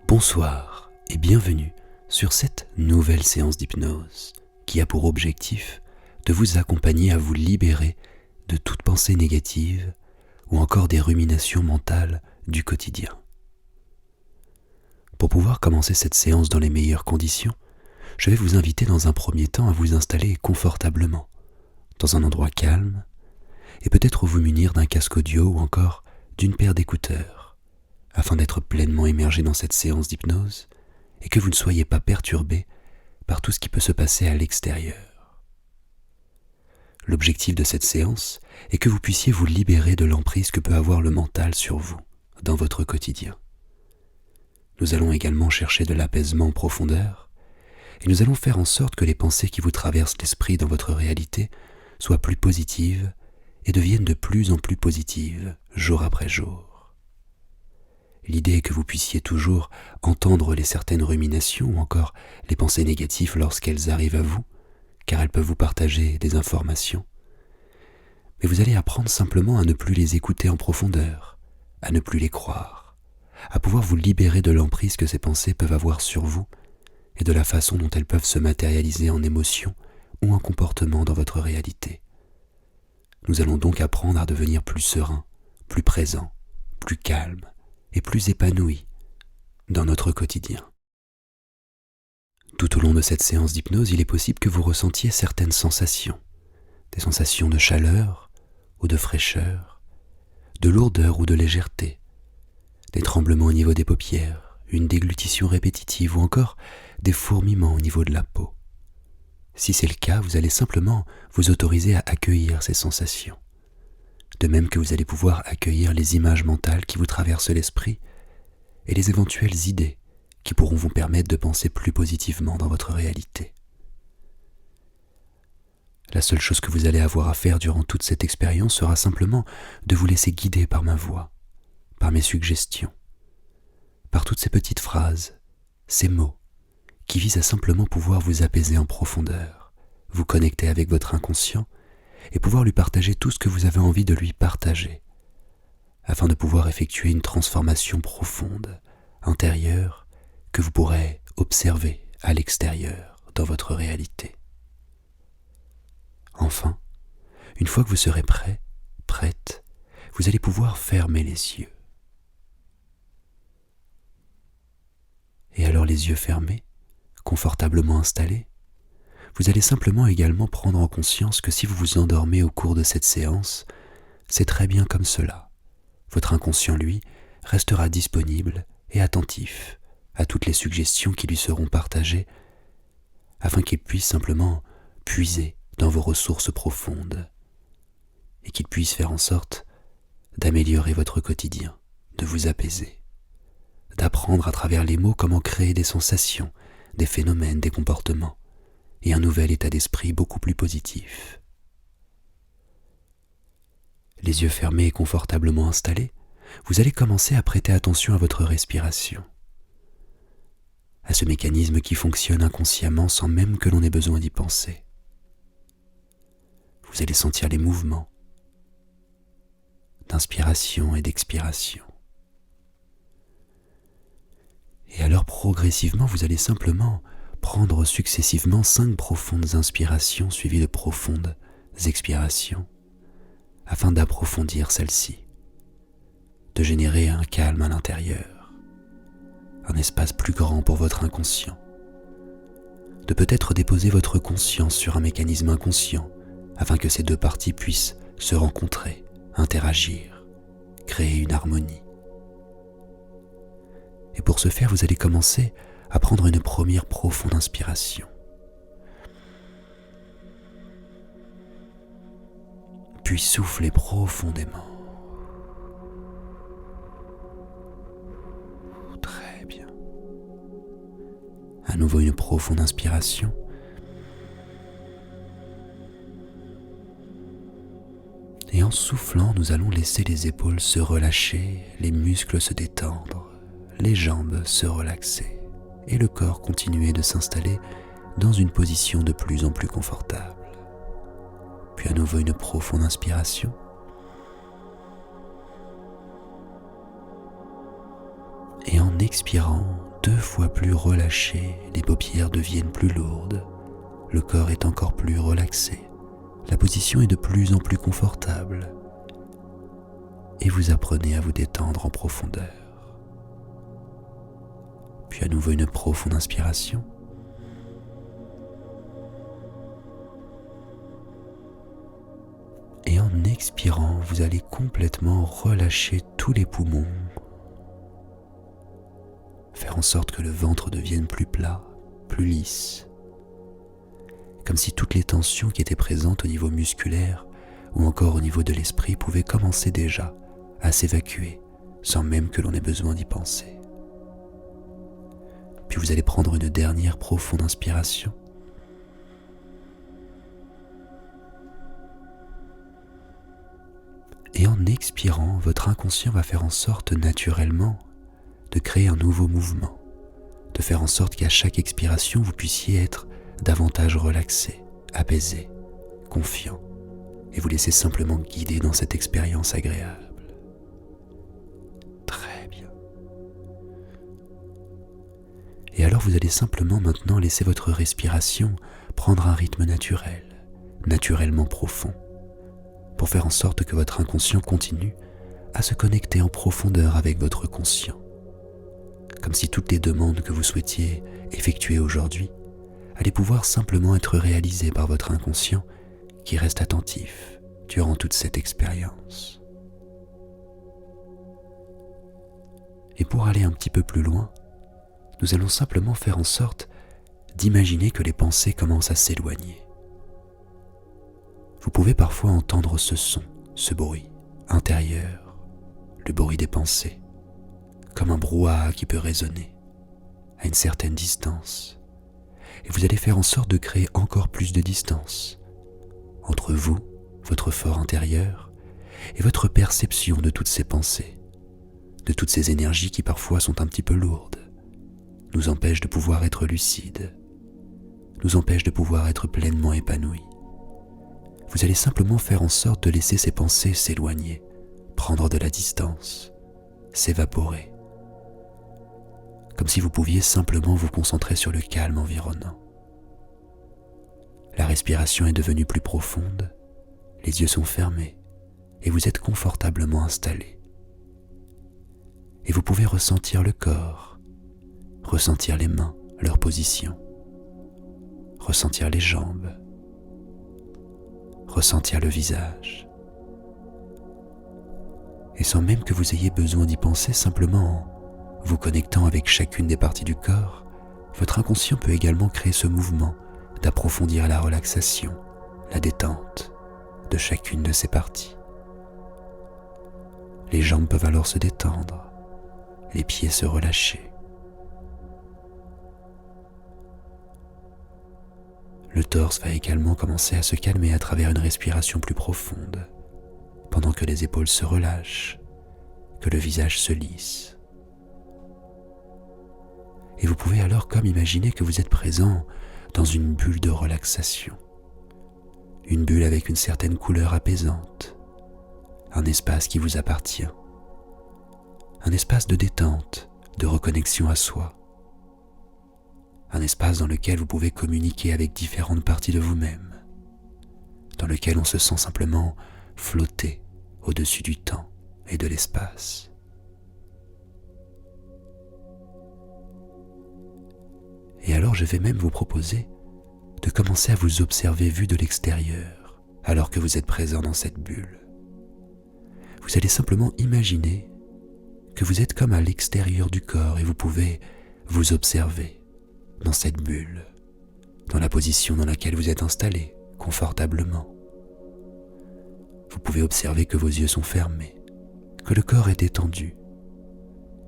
Bonsoir et bienvenue sur cette nouvelle séance d'hypnose qui a pour objectif de vous accompagner à vous libérer de toute pensée négative ou encore des ruminations mentales du quotidien. Pour pouvoir commencer cette séance dans les meilleures conditions, je vais vous inviter dans un premier temps à vous installer confortablement, dans un endroit calme, et peut-être vous munir d'un casque audio ou encore d'une paire d'écouteurs, afin d'être pleinement immergé dans cette séance d'hypnose et que vous ne soyez pas perturbé par tout ce qui peut se passer à l'extérieur. L'objectif de cette séance est que vous puissiez vous libérer de l'emprise que peut avoir le mental sur vous dans votre quotidien. Nous allons également chercher de l'apaisement en profondeur et nous allons faire en sorte que les pensées qui vous traversent l'esprit dans votre réalité soient plus positives et deviennent de plus en plus positives jour après jour. L'idée est que vous puissiez toujours entendre les certaines ruminations ou encore les pensées négatives lorsqu'elles arrivent à vous, car elles peuvent vous partager des informations. Mais vous allez apprendre simplement à ne plus les écouter en profondeur, à ne plus les croire, à pouvoir vous libérer de l'emprise que ces pensées peuvent avoir sur vous et de la façon dont elles peuvent se matérialiser en émotions ou en comportements dans votre réalité. Nous allons donc apprendre à devenir plus serein, plus présent, plus calme et plus épanoui dans notre quotidien. Tout au long de cette séance d'hypnose, il est possible que vous ressentiez certaines sensations, des sensations de chaleur ou de fraîcheur, de lourdeur ou de légèreté, des tremblements au niveau des paupières, une déglutition répétitive ou encore des fourmillements au niveau de la peau. Si c'est le cas, vous allez simplement vous autoriser à accueillir ces sensations. De même que vous allez pouvoir accueillir les images mentales qui vous traversent l'esprit et les éventuelles idées qui pourront vous permettre de penser plus positivement dans votre réalité. La seule chose que vous allez avoir à faire durant toute cette expérience sera simplement de vous laisser guider par ma voix, par mes suggestions, par toutes ces petites phrases, ces mots, qui visent à simplement pouvoir vous apaiser en profondeur, vous connecter avec votre inconscient et pouvoir lui partager tout ce que vous avez envie de lui partager, afin de pouvoir effectuer une transformation profonde, intérieure, que vous pourrez observer à l'extérieur dans votre réalité. Enfin, une fois que vous serez prêt, prête, vous allez pouvoir fermer les yeux. Et alors les yeux fermés, confortablement installés, vous allez simplement également prendre en conscience que si vous vous endormez au cours de cette séance, c'est très bien comme cela. Votre inconscient, lui, restera disponible et attentif à toutes les suggestions qui lui seront partagées, afin qu'il puisse simplement puiser dans vos ressources profondes et qu'il puisse faire en sorte d'améliorer votre quotidien, de vous apaiser, d'apprendre à travers les mots comment créer des sensations, des phénomènes, des comportements et un nouvel état d'esprit beaucoup plus positif. Les yeux fermés et confortablement installés, vous allez commencer à prêter attention à votre respiration, à ce mécanisme qui fonctionne inconsciemment sans même que l'on ait besoin d'y penser. Vous allez sentir les mouvements d'inspiration et d'expiration. Et alors progressivement, vous allez simplement prendre successivement 5 profondes inspirations suivies de profondes expirations, afin d'approfondir celle-ci, de générer un calme à l'intérieur, un espace plus grand pour votre inconscient, de peut-être déposer votre conscience sur un mécanisme inconscient, afin que ces deux parties puissent se rencontrer, interagir, créer une harmonie. Et pour ce faire, vous allez commencer à prendre une première profonde inspiration. Puis soufflez profondément. Très bien. À nouveau une profonde inspiration. Et en soufflant, nous allons laisser les épaules se relâcher, les muscles se détendre, les jambes se relaxer et le corps continuer de s'installer dans une position de plus en plus confortable. Puis à nouveau une profonde inspiration. Et en expirant, 2 fois plus relâché, les paupières deviennent plus lourdes, le corps est encore plus relaxé, la position est de plus en plus confortable et vous apprenez à vous détendre en profondeur. Puis à nouveau une profonde inspiration. Et en expirant, vous allez complètement relâcher tous les poumons, faire en sorte que le ventre devienne plus plat, plus lisse, comme si toutes les tensions qui étaient présentes au niveau musculaire ou encore au niveau de l'esprit pouvaient commencer déjà à s'évacuer sans même que l'on ait besoin d'y penser. Puis vous allez prendre une dernière profonde inspiration. Et en expirant, votre inconscient va faire en sorte naturellement de créer un nouveau mouvement, de faire en sorte qu'à chaque expiration, vous puissiez être davantage relaxé, apaisé, confiant, et vous laisser simplement guider dans cette expérience agréable. Très bien. Et alors vous allez simplement maintenant laisser votre respiration prendre un rythme naturel, naturellement profond, pour faire en sorte que votre inconscient continue à se connecter en profondeur avec votre conscient, comme si toutes les demandes que vous souhaitiez effectuer aujourd'hui allaient pouvoir simplement être réalisées par votre inconscient qui reste attentif durant toute cette expérience. Et pour aller un petit peu plus loin, nous allons simplement faire en sorte d'imaginer que les pensées commencent à s'éloigner. Vous pouvez parfois entendre ce son, ce bruit intérieur, le bruit des pensées, comme un brouhaha qui peut résonner à une certaine distance. Et vous allez faire en sorte de créer encore plus de distance entre vous, votre fort intérieur, et votre perception de toutes ces pensées, de toutes ces énergies qui parfois sont un petit peu lourdes, nous empêchent de pouvoir être lucides, nous empêchent de pouvoir être pleinement épanouis. Vous allez simplement faire en sorte de laisser ces pensées s'éloigner, prendre de la distance, s'évaporer, comme si vous pouviez simplement vous concentrer sur le calme environnant. La respiration est devenue plus profonde, les yeux sont fermés et vous êtes confortablement installé. Et vous pouvez ressentir le corps, ressentir les mains, leur position, ressentir les jambes, ressentir le visage. Et sans même que vous ayez besoin d'y penser, simplement en vous connectant avec chacune des parties du corps, votre inconscient peut également créer ce mouvement d'approfondir la relaxation, la détente de chacune de ces parties. Les jambes peuvent alors se détendre, les pieds se relâcher. Le torse va également commencer à se calmer à travers une respiration plus profonde, pendant que les épaules se relâchent, que le visage se lisse. Et vous pouvez alors comme imaginer que vous êtes présent dans une bulle de relaxation, une bulle avec une certaine couleur apaisante, un espace qui vous appartient, un espace de détente, de reconnexion à soi, un espace dans lequel vous pouvez communiquer avec différentes parties de vous-même, dans lequel on se sent simplement flotter au-dessus du temps et de l'espace. Et alors je vais même vous proposer de commencer à vous observer vu de l'extérieur, alors que vous êtes présent dans cette bulle. Vous allez simplement imaginer que vous êtes comme à l'extérieur du corps et vous pouvez vous observer dans cette bulle, dans la position dans laquelle vous êtes installé, confortablement. Vous pouvez observer que vos yeux sont fermés, que le corps est détendu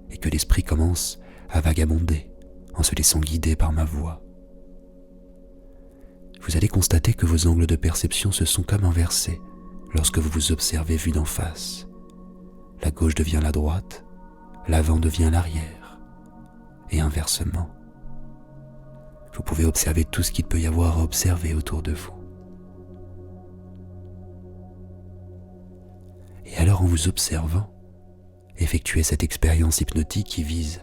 et que l'esprit commence à vagabonder en se laissant guider par ma voix. Vous allez constater que vos angles de perception se sont comme inversés lorsque vous vous observez vu d'en face. La gauche devient la droite, l'avant devient l'arrière, et inversement. Vous pouvez observer tout ce qu'il peut y avoir à observer autour de vous. Et alors en vous observant, effectuez cette expérience hypnotique qui vise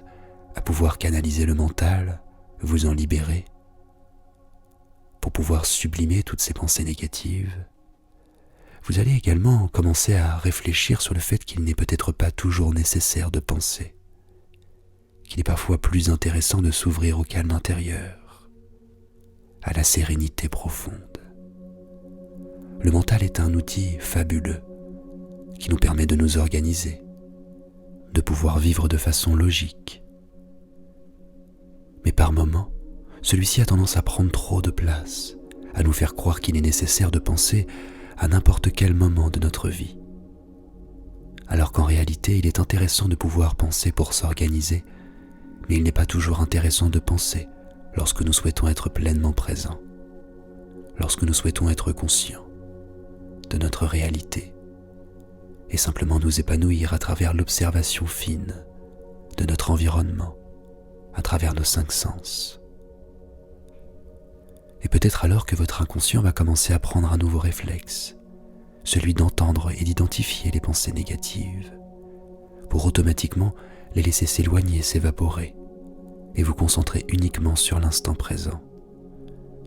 à pouvoir canaliser le mental, vous en libérer, pour pouvoir sublimer toutes ces pensées négatives, vous allez également commencer à réfléchir sur le fait qu'il n'est peut-être pas toujours nécessaire de penser, qu'il est parfois plus intéressant de s'ouvrir au calme intérieur, à la sérénité profonde. Le mental est un outil fabuleux qui nous permet de nous organiser, de pouvoir vivre de façon logique. Mais par moments, celui-ci a tendance à prendre trop de place, à nous faire croire qu'il est nécessaire de penser à n'importe quel moment de notre vie. Alors qu'en réalité, il est intéressant de pouvoir penser pour s'organiser, mais il n'est pas toujours intéressant de penser lorsque nous souhaitons être pleinement présents, lorsque nous souhaitons être conscients de notre réalité et simplement nous épanouir à travers l'observation fine de notre environnement, à travers nos 5 sens. Et peut-être alors que votre inconscient va commencer à prendre un nouveau réflexe, celui d'entendre et d'identifier les pensées négatives, pour automatiquement les laisser s'éloigner, s'évaporer, et vous concentrer uniquement sur l'instant présent,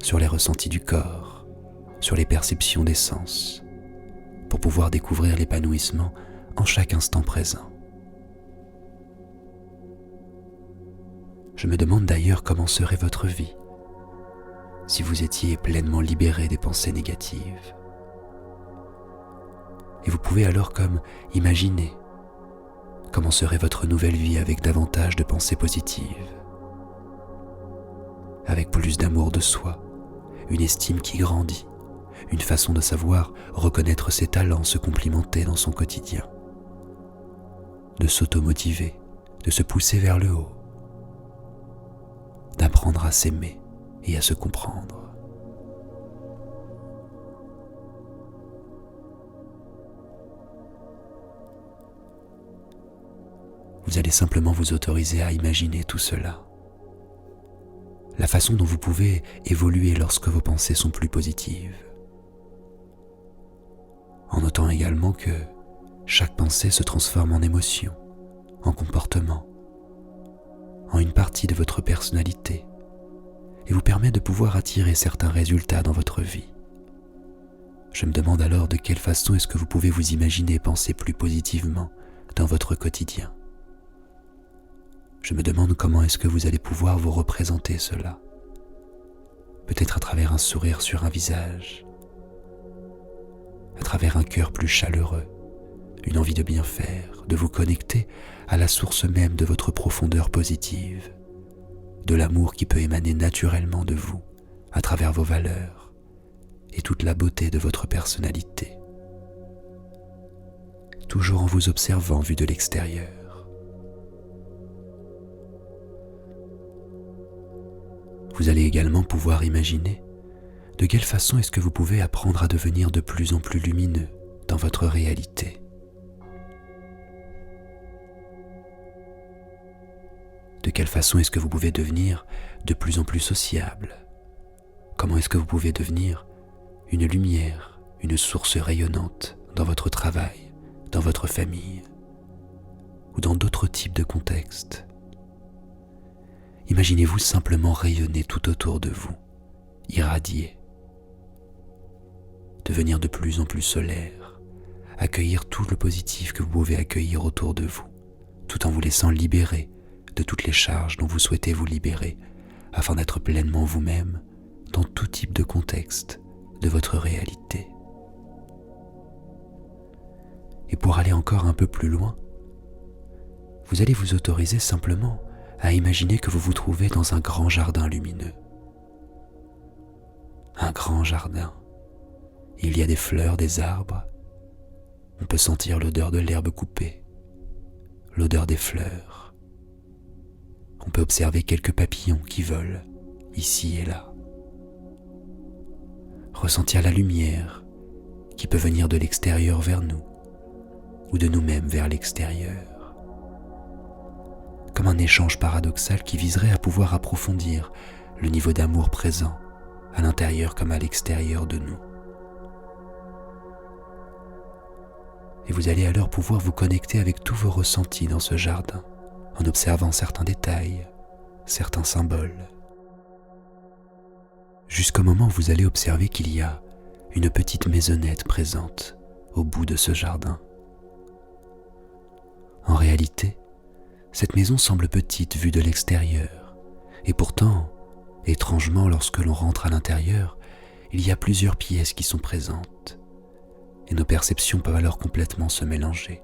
sur les ressentis du corps, sur les perceptions des sens, pour pouvoir découvrir l'épanouissement en chaque instant présent. Je me demande d'ailleurs comment serait votre vie si vous étiez pleinement libéré des pensées négatives. Et vous pouvez alors comme imaginer comment serait votre nouvelle vie avec davantage de pensées positives, avec plus d'amour de soi, une estime qui grandit, une façon de savoir reconnaître ses talents, se complimenter dans son quotidien, de s'automotiver, de se pousser vers le haut, d'apprendre à s'aimer et à se comprendre. Vous allez simplement vous autoriser à imaginer tout cela, la façon dont vous pouvez évoluer lorsque vos pensées sont plus positives, en notant également que chaque pensée se transforme en émotion, en comportement, en une partie de votre personnalité, et vous permet de pouvoir attirer certains résultats dans votre vie. Je me demande alors de quelle façon est-ce que vous pouvez vous imaginer penser plus positivement dans votre quotidien. Je me demande comment est-ce que vous allez pouvoir vous représenter cela. Peut-être à travers un sourire sur un visage, à travers un cœur plus chaleureux, une envie de bien faire, de vous connecter à la source même de votre profondeur positive, de l'amour qui peut émaner naturellement de vous, à travers vos valeurs et toute la beauté de votre personnalité. Toujours en vous observant vu de l'extérieur. Vous allez également pouvoir imaginer de quelle façon est-ce que vous pouvez apprendre à devenir de plus en plus lumineux dans votre réalité. De quelle façon est-ce que vous pouvez devenir de plus en plus sociable? Comment est-ce que vous pouvez devenir une lumière, une source rayonnante dans votre travail, dans votre famille ou dans d'autres types de contextes? Imaginez-vous simplement rayonner tout autour de vous, irradier, devenir de plus en plus solaire, accueillir tout le positif que vous pouvez accueillir autour de vous, tout en vous laissant libérer de toutes les charges dont vous souhaitez vous libérer, afin d'être pleinement vous-même dans tout type de contexte de votre réalité. Et pour aller encore un peu plus loin, vous allez vous autoriser simplement à imaginer que vous vous trouvez dans un grand jardin lumineux. Un grand jardin. Il y a des fleurs, des arbres. On peut sentir l'odeur de l'herbe coupée, l'odeur des fleurs. On peut observer quelques papillons qui volent ici et là. Ressentir la lumière qui peut venir de l'extérieur vers nous ou de nous-mêmes vers l'extérieur. Comme un échange paradoxal qui viserait à pouvoir approfondir le niveau d'amour présent à l'intérieur comme à l'extérieur de nous. Et vous allez alors pouvoir vous connecter avec tous vos ressentis dans ce jardin, en observant certains détails, certains symboles, jusqu'au moment où vous allez observer qu'il y a une petite maisonnette présente au bout de ce jardin. En réalité, cette maison semble petite vue de l'extérieur, et pourtant, étrangement, lorsque l'on rentre à l'intérieur, il y a plusieurs pièces qui sont présentes, et nos perceptions peuvent alors complètement se mélanger.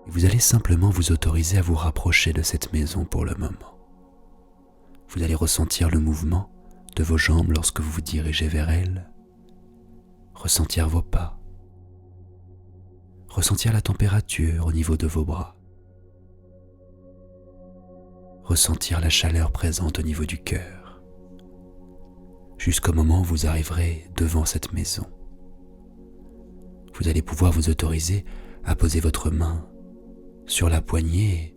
Et vous allez simplement vous autoriser à vous rapprocher de cette maison pour le moment. Vous allez ressentir le mouvement de vos jambes lorsque vous vous dirigez vers elle, ressentir vos pas, ressentir la température au niveau de vos bras, ressentir la chaleur présente au niveau du cœur, jusqu'au moment où vous arriverez devant cette maison. Vous allez pouvoir vous autoriser à poser votre main sur la poignée et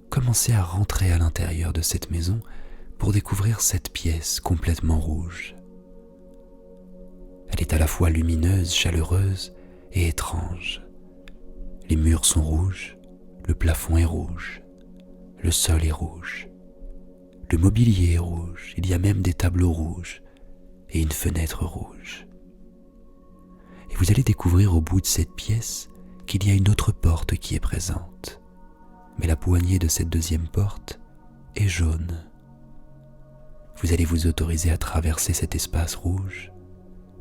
commencer à rentrer à l'intérieur de cette maison pour découvrir cette pièce complètement rouge. Elle est à la fois lumineuse, chaleureuse et étrange. Les murs sont rouges, le plafond est rouge, le sol est rouge, le mobilier est rouge, il y a même des tableaux rouges et une fenêtre rouge. Et vous allez découvrir au bout de cette pièce qu'il y a une autre porte qui est présente. Mais la poignée de cette deuxième porte est jaune. Vous allez vous autoriser à traverser cet espace rouge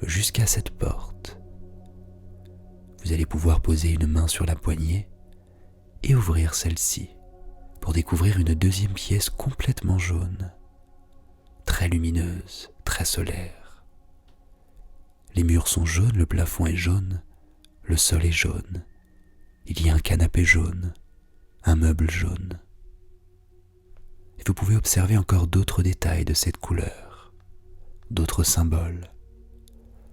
jusqu'à cette porte. Vous allez pouvoir poser une main sur la poignée et ouvrir celle-ci pour découvrir une deuxième pièce complètement jaune, très lumineuse, très solaire. Les murs sont jaunes, le plafond est jaune, le sol est jaune. Il y a un canapé jaune, un meuble jaune. Et vous pouvez observer encore d'autres détails de cette couleur, d'autres symboles.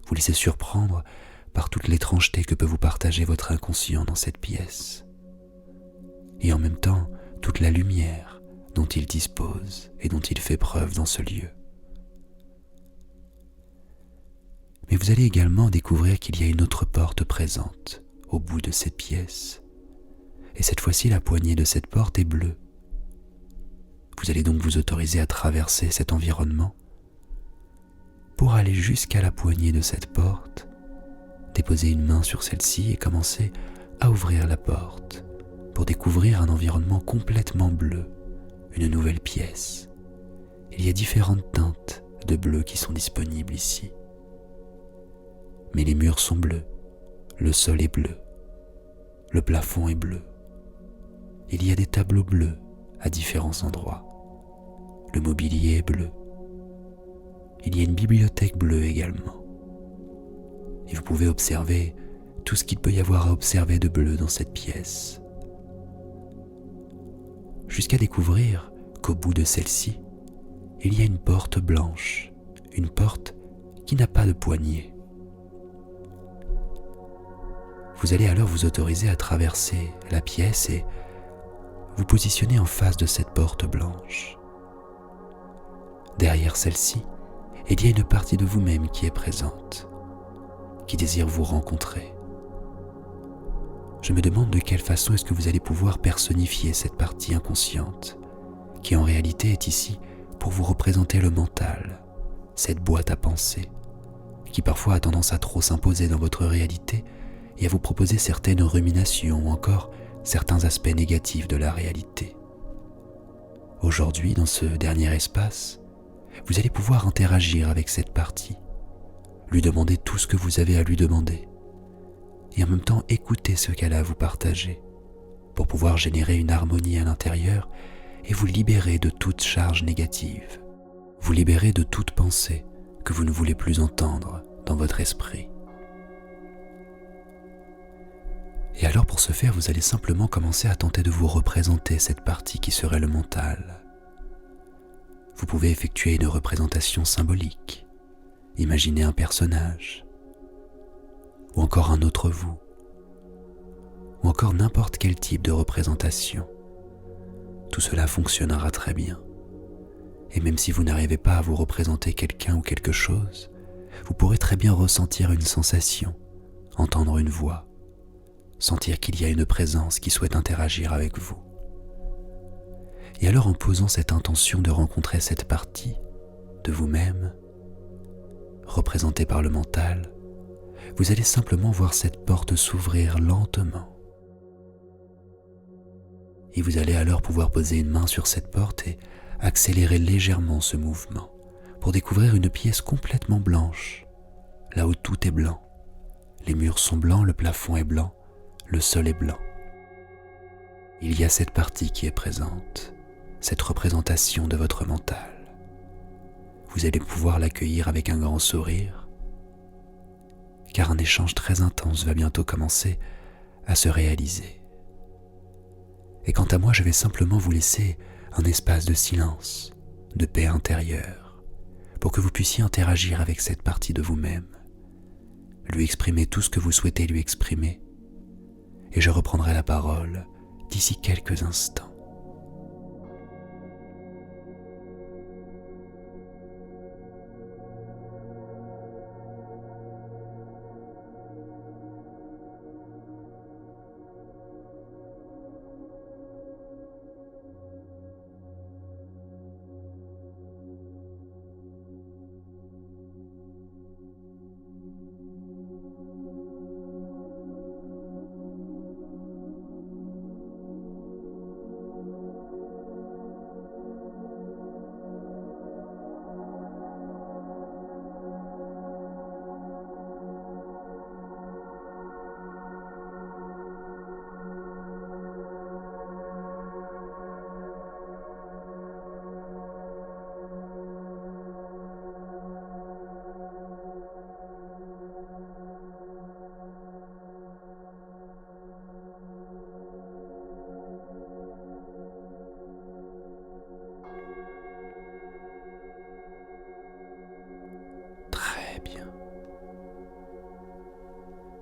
Vous laissez surprendre par toute l'étrangeté que peut vous partager votre inconscient dans cette pièce. Et en même temps, toute la lumière dont il dispose et dont il fait preuve dans ce lieu. Mais vous allez également découvrir qu'il y a une autre porte présente au bout de cette pièce. Et cette fois-ci, la poignée de cette porte est bleue. Vous allez donc vous autoriser à traverser cet environnement pour aller jusqu'à la poignée de cette porte, déposer une main sur celle-ci et commencer à ouvrir la porte pour découvrir un environnement complètement bleu, une nouvelle pièce. Il y a différentes teintes de bleu qui sont disponibles ici. Mais les murs sont bleus, le sol est bleu, le plafond est bleu. Il y a des tableaux bleus à différents endroits. Le mobilier est bleu. Il y a une bibliothèque bleue également. Et vous pouvez observer tout ce qu'il peut y avoir à observer de bleu dans cette pièce. Jusqu'à découvrir qu'au bout de celle-ci, il y a une porte blanche, une porte qui n'a pas de poignée. Vous allez alors vous autoriser à traverser la pièce et vous positionner en face de cette porte blanche. Derrière celle-ci, il y a une partie de vous-même qui est présente, qui désire vous rencontrer. Je me demande de quelle façon est-ce que vous allez pouvoir personnifier cette partie inconsciente, qui en réalité est ici pour vous représenter le mental, cette boîte à pensées, qui parfois a tendance à trop s'imposer dans votre réalité et à vous proposer certaines ruminations ou encore certains aspects négatifs de la réalité. Aujourd'hui, dans ce dernier espace, vous allez pouvoir interagir avec cette partie, lui demander tout ce que vous avez à lui demander, et en même temps écouter ce qu'elle a à vous partager, pour pouvoir générer une harmonie à l'intérieur et vous libérer de toute charge négative, vous libérer de toute pensée que vous ne voulez plus entendre dans votre esprit. Et alors pour ce faire, vous allez simplement commencer à tenter de vous représenter cette partie qui serait le mental. Vous pouvez effectuer une représentation symbolique, imaginer un personnage, ou encore un autre vous, ou encore n'importe quel type de représentation. Tout cela fonctionnera très bien. Et même si vous n'arrivez pas à vous représenter quelqu'un ou quelque chose, vous pourrez très bien ressentir une sensation, entendre une voix, sentir qu'il y a une présence qui souhaite interagir avec vous. Et alors en posant cette intention de rencontrer cette partie de vous-même, représentée par le mental, vous allez simplement voir cette porte s'ouvrir lentement. Et vous allez alors pouvoir poser une main sur cette porte et accélérer légèrement ce mouvement pour découvrir une pièce complètement blanche, là où tout est blanc. Les murs sont blancs, le plafond est blanc, le sol est blanc. Il y a cette partie qui est présente, cette représentation de votre mental. Vous allez pouvoir l'accueillir avec un grand sourire, car un échange très intense va bientôt commencer à se réaliser. Et quant à moi, je vais simplement vous laisser un espace de silence, de paix intérieure, pour que vous puissiez interagir avec cette partie de vous-même, lui exprimer tout ce que vous souhaitez lui exprimer, et je reprendrai la parole d'ici quelques instants.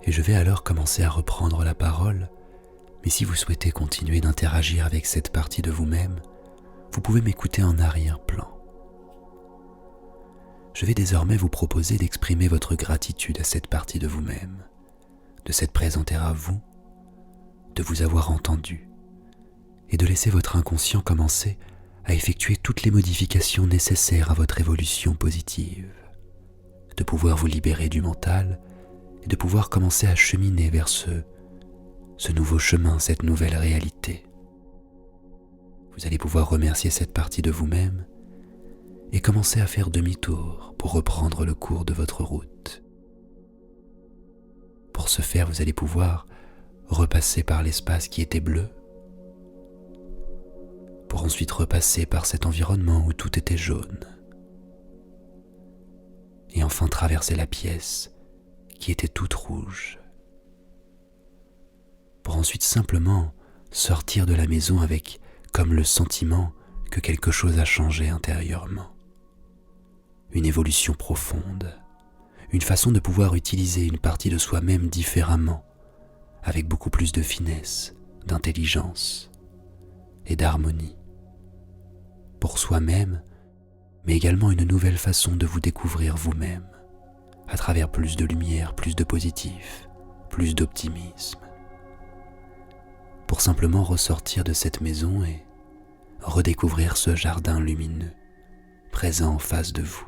Et je vais alors commencer à reprendre la parole, mais si vous souhaitez continuer d'interagir avec cette partie de vous-même, vous pouvez m'écouter en arrière-plan. Je vais désormais vous proposer d'exprimer votre gratitude à cette partie de vous-même, de s'être présentée à vous, de vous avoir entendu, et de laisser votre inconscient commencer à effectuer toutes les modifications nécessaires à votre évolution positive, de pouvoir vous libérer du mental et de pouvoir commencer à cheminer vers ce nouveau chemin, cette nouvelle réalité. Vous allez pouvoir remercier cette partie de vous-même et commencer à faire demi-tour pour reprendre le cours de votre route. Pour ce faire, vous allez pouvoir repasser par l'espace qui était bleu, pour ensuite repasser par cet environnement où tout était jaune, et enfin traverser la pièce qui était toute rouge, pour ensuite simplement sortir de la maison avec comme le sentiment que quelque chose a changé intérieurement. Une évolution profonde, une façon de pouvoir utiliser une partie de soi-même différemment, avec beaucoup plus de finesse, d'intelligence et d'harmonie. Pour soi-même, mais également une nouvelle façon de vous découvrir vous-même, à travers plus de lumière, plus de positif, plus d'optimisme. Pour simplement ressortir de cette maison et redécouvrir ce jardin lumineux, présent en face de vous.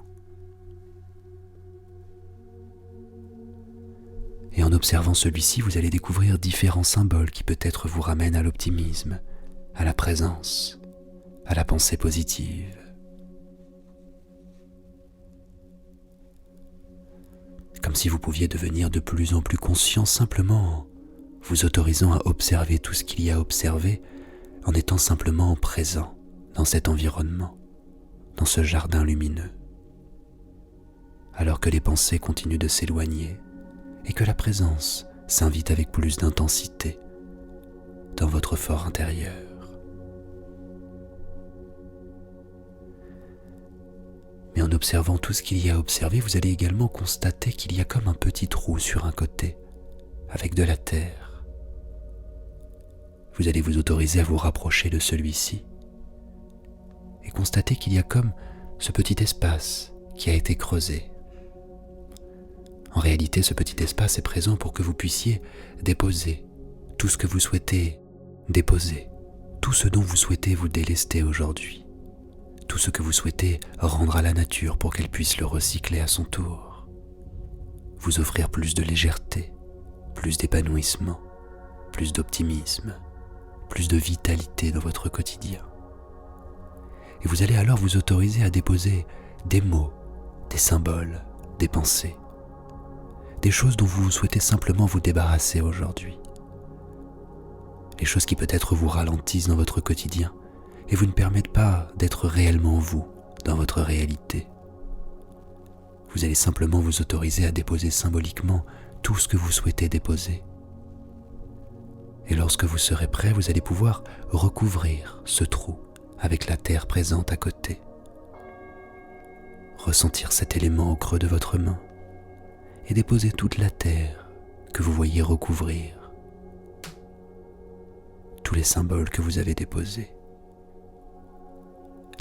Et en observant celui-ci, vous allez découvrir différents symboles qui peut-être vous ramènent à l'optimisme, à la présence, à la pensée positive. Comme si vous pouviez devenir de plus en plus conscient simplement en vous autorisant à observer tout ce qu'il y a à observer, en étant simplement présent dans cet environnement, dans ce jardin lumineux. Alors que les pensées continuent de s'éloigner et que la présence s'invite avec plus d'intensité dans votre fort intérieur. Mais en observant tout ce qu'il y a à observer, vous allez également constater qu'il y a comme un petit trou sur un côté, avec de la terre. Vous allez vous autoriser à vous rapprocher de celui-ci et constater qu'il y a comme ce petit espace qui a été creusé. En réalité, ce petit espace est présent pour que vous puissiez déposer tout ce que vous souhaitez déposer, tout ce dont vous souhaitez vous délester aujourd'hui, tout ce que vous souhaitez rendre à la nature pour qu'elle puisse le recycler à son tour, vous offrir plus de légèreté, plus d'épanouissement, plus d'optimisme, plus de vitalité dans votre quotidien. Et vous allez alors vous autoriser à déposer des mots, des symboles, des pensées, des choses dont vous souhaitez simplement vous débarrasser aujourd'hui. Les choses qui peut-être vous ralentissent dans votre quotidien et vous ne permettent pas d'être réellement vous dans votre réalité. Vous allez simplement vous autoriser à déposer symboliquement tout ce que vous souhaitez déposer. Et lorsque vous serez prêt, vous allez pouvoir recouvrir ce trou avec la terre présente à côté. Ressentir cet élément au creux de votre main et déposer toute la terre que vous voyez recouvrir tous les symboles que vous avez déposés.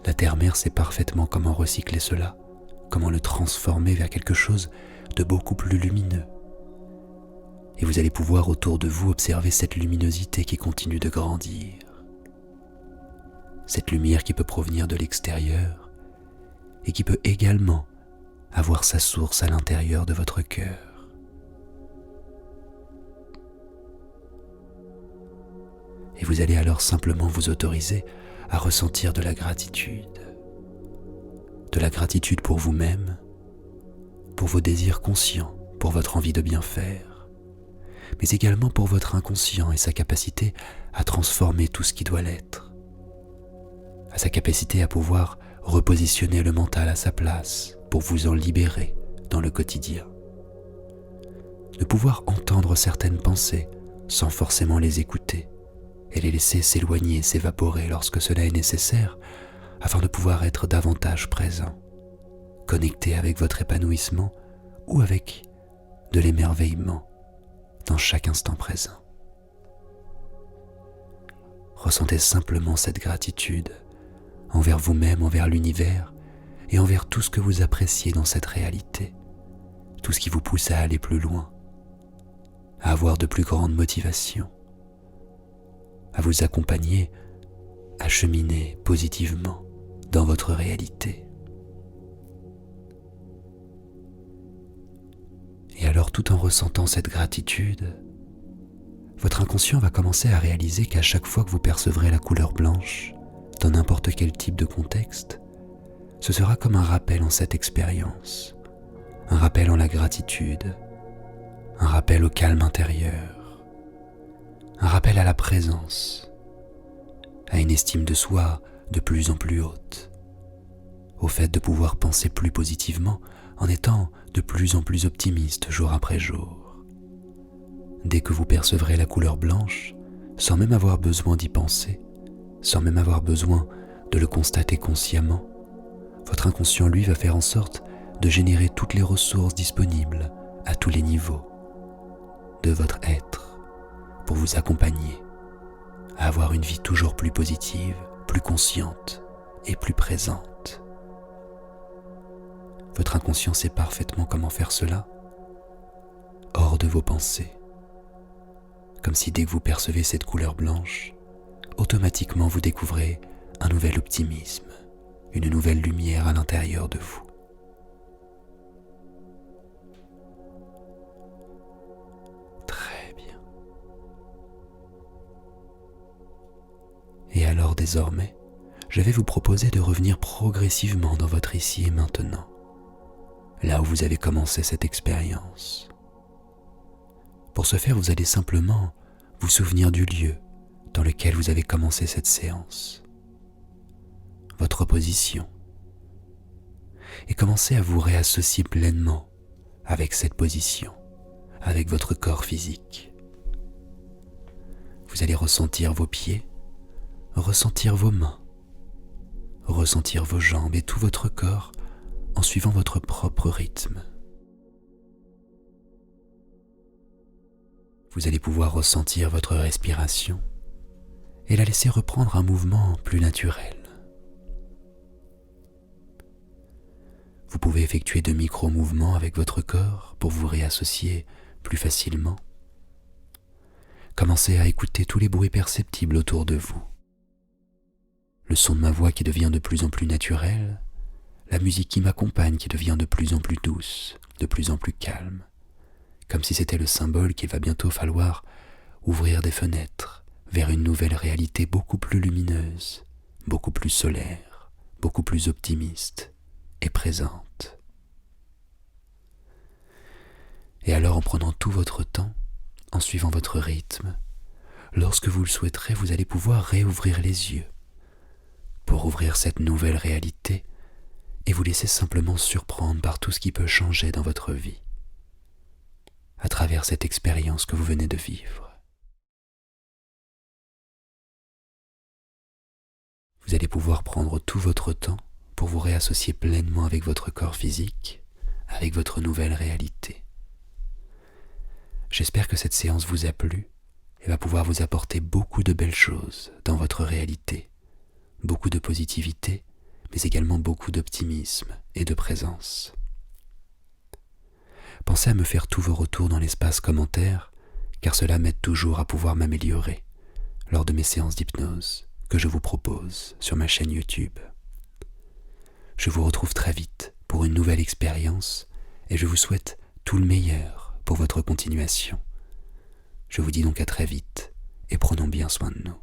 La terre-mère sait parfaitement comment recycler cela, comment le transformer vers quelque chose de beaucoup plus lumineux. Et vous allez pouvoir autour de vous observer cette luminosité qui continue de grandir. Cette lumière qui peut provenir de l'extérieur et qui peut également avoir sa source à l'intérieur de votre cœur. Et vous allez alors simplement vous autoriser à ressentir de la gratitude pour vous-même, pour vos désirs conscients, pour votre envie de bien faire, mais également pour votre inconscient et sa capacité à transformer tout ce qui doit l'être, à sa capacité à pouvoir repositionner le mental à sa place pour vous en libérer dans le quotidien, de pouvoir entendre certaines pensées sans forcément les écouter et les laisser s'éloigner, s'évaporer lorsque cela est nécessaire afin de pouvoir être davantage présent, connecté avec votre épanouissement ou avec de l'émerveillement dans chaque instant présent. Ressentez simplement cette gratitude envers vous-même, envers l'univers et envers tout ce que vous appréciez dans cette réalité, tout ce qui vous pousse à aller plus loin, à avoir de plus grandes motivations, à vous accompagner, à cheminer positivement dans votre réalité. Et alors, tout en ressentant cette gratitude, votre inconscient va commencer à réaliser qu'à chaque fois que vous percevrez la couleur blanche, dans n'importe quel type de contexte, ce sera comme un rappel en cette expérience, un rappel en la gratitude, un rappel au calme intérieur, un rappel à la présence, à une estime de soi de plus en plus haute, au fait de pouvoir penser plus positivement en étant de plus en plus optimiste jour après jour. Dès que vous percevrez la couleur blanche, sans même avoir besoin d'y penser, sans même avoir besoin de le constater consciemment, votre inconscient, lui, va faire en sorte de générer toutes les ressources disponibles à tous les niveaux de votre être pour vous accompagner à avoir une vie toujours plus positive, plus consciente et plus présente. Votre inconscient sait parfaitement comment faire cela, hors de vos pensées, comme si dès que vous percevez cette couleur blanche, automatiquement vous découvrez un nouvel optimisme, une nouvelle lumière à l'intérieur de vous. Très bien. Et alors désormais, je vais vous proposer de revenir progressivement dans votre ici et maintenant, là où vous avez commencé cette expérience. Pour ce faire, vous allez simplement vous souvenir du lieu dans lequel vous avez commencé cette séance, votre position, et commencer à vous réassocier pleinement avec cette position, avec votre corps physique. Vous allez ressentir vos pieds, ressentir vos mains, ressentir vos jambes et tout votre corps en suivant votre propre rythme. Vous allez pouvoir ressentir votre respiration et la laisser reprendre un mouvement plus naturel. Vous pouvez effectuer de micro-mouvements avec votre corps pour vous réassocier plus facilement, Commencez à écouter tous les bruits perceptibles autour de vous. Le son de ma voix qui devient de plus en plus naturel, la musique qui m'accompagne qui devient de plus en plus douce, de plus en plus calme, comme si c'était le symbole qu'il va bientôt falloir ouvrir des fenêtres vers une nouvelle réalité beaucoup plus lumineuse, beaucoup plus solaire, beaucoup plus optimiste et présente. Et alors, en prenant tout votre temps, en suivant votre rythme, lorsque vous le souhaiterez, vous allez pouvoir réouvrir les yeux pour ouvrir cette nouvelle réalité et vous laisser simplement surprendre par tout ce qui peut changer dans votre vie à travers cette expérience que vous venez de vivre. Vous allez pouvoir prendre tout votre temps pour vous réassocier pleinement avec votre corps physique, avec votre nouvelle réalité. J'espère que cette séance vous a plu et va pouvoir vous apporter beaucoup de belles choses dans votre réalité, beaucoup de positivité, mais également beaucoup d'optimisme et de présence. Pensez à me faire tous vos retours dans l'espace commentaire, car cela m'aide toujours à pouvoir m'améliorer lors de mes séances d'hypnose que je vous propose sur ma chaîne YouTube. Je vous retrouve très vite pour une nouvelle expérience et je vous souhaite tout le meilleur pour votre continuation. Je vous dis donc à très vite et prenons bien soin de nous.